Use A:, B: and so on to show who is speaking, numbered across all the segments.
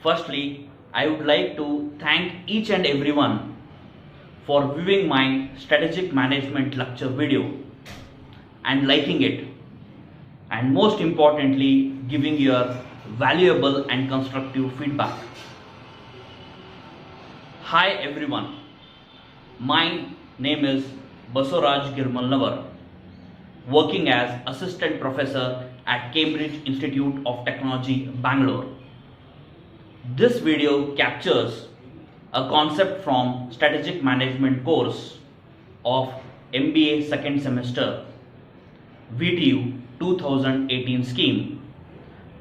A: Firstly, I would like to thank each and everyone for viewing my strategic management lecture video and liking it, and most importantly giving your valuable and constructive feedback. Hi everyone, my name is Basavaraj Girimallanavar, working as Assistant Professor at Cambridge Institute of Technology, Bangalore. This video captures a concept from Strategic Management course of MBA second semester, VTU 2018 scheme.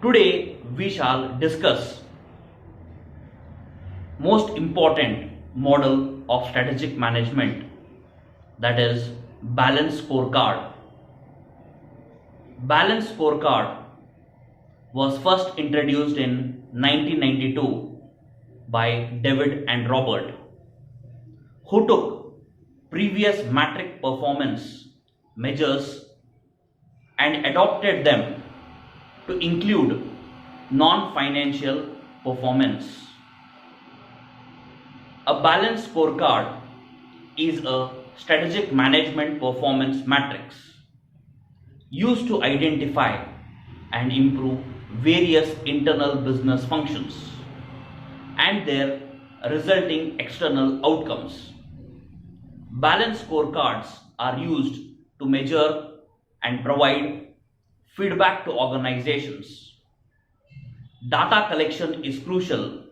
A: Today we shall discuss most important model of strategic management, that is balanced scorecard. Balanced scorecard was first introduced in 1992 by David and Robert, who took previous metric performance measures and adopted them to include non-financial performance. A balanced scorecard is a strategic management performance matrix used to identify and improve various internal business functions and their resulting external outcomes. Balanced scorecards are used to measure and provide feedback to organizations. Data collection is crucial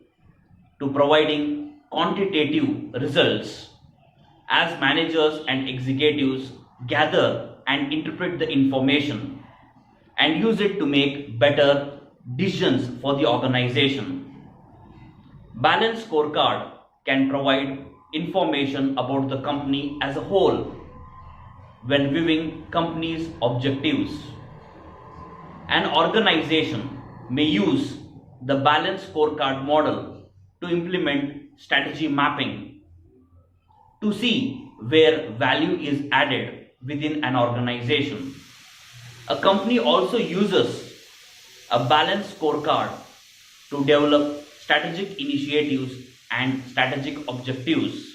A: to providing quantitative results as managers and executives gather and interpret the information and use it to make better decisions for the organization. Balanced scorecard can provide information about the company as a whole when viewing company's objectives. An organization may use the balanced scorecard model to implement strategy mapping to see where value is added within an organization. A company also uses a balanced scorecard to develop strategic initiatives and strategic objectives.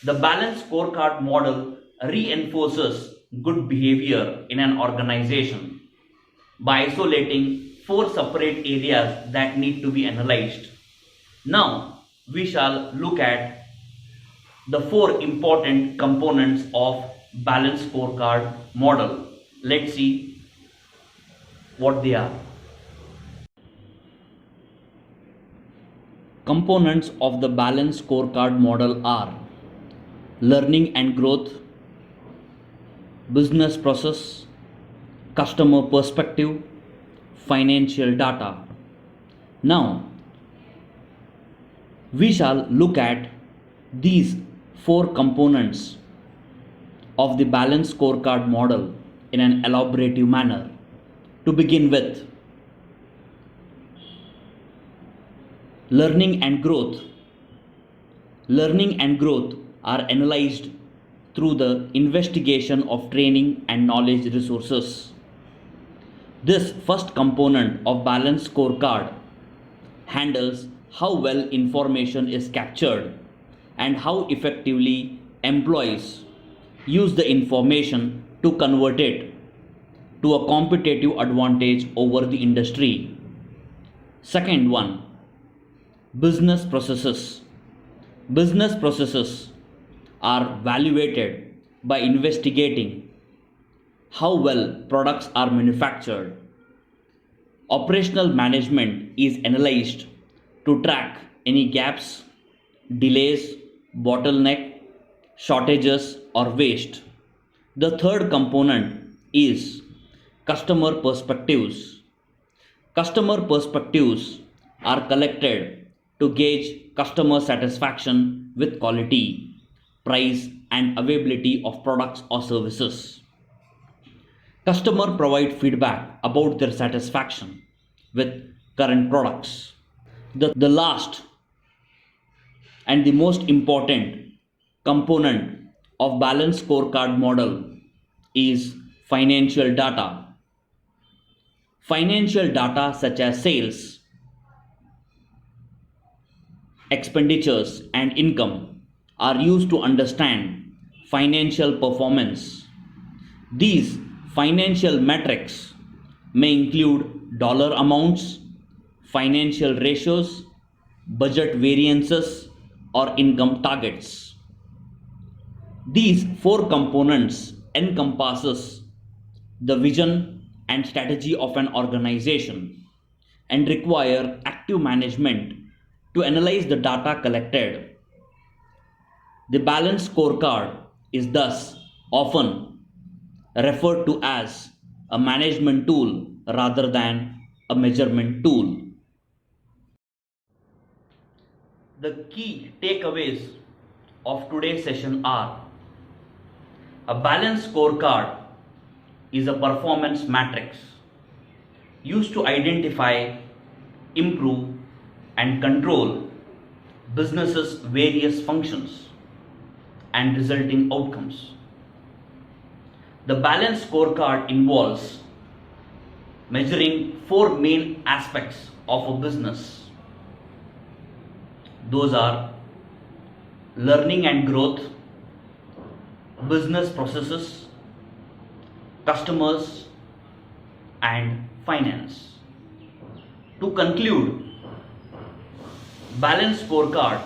A: The balanced scorecard model reinforces good behavior in an organization by isolating 4 separate areas that need to be analyzed. Now, we shall look at the 4 important components of balanced scorecard model. Let's see what they are. Components of the balanced scorecard model are learning and growth, business process, customer perspective, financial data. Now, we shall look at these 4 components of the balanced scorecard model in an elaborative manner. To begin with, learning and growth. Learning and growth are analyzed through the investigation of training and knowledge resources. This first component of balanced scorecard handles how well information is captured and how effectively employees use the information to convert it to a competitive advantage over the industry. Second one, business processes. Business processes are evaluated by investigating how well products are manufactured. Operational management is analyzed to track any gaps, delays, bottleneck, shortages or waste. The third component is customer perspectives. Customer perspectives are collected to gauge customer satisfaction with quality, price and availability of products or services. Customer provide feedback about their satisfaction with current products. The last and the most important component of balanced scorecard model is financial data. Financial data such as sales, expenditures, and income are used to understand financial performance. These financial metrics may include dollar amounts, financial ratios, budget variances, or income targets. These four components encompasses the vision and strategy of an organization and require active management to analyze the data collected. The balanced scorecard is thus often referred to as a management tool rather than a measurement tool. The key takeaways of today's session are: a balanced scorecard is a performance matrix used to identify, improve, and control businesses' various functions and resulting outcomes. The balanced scorecard involves measuring four main aspects of a business. Those are learning and growth, business processes, customers, and finance. To conclude, balanced scorecard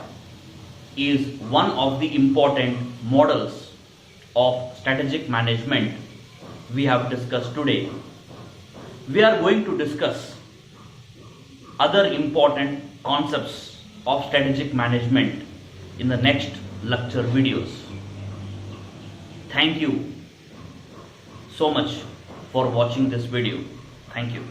A: is one of the important models of strategic management we have discussed today. We are going to discuss other important concepts of strategic management in the next lecture videos. Thank you so much for watching this video. Thank you.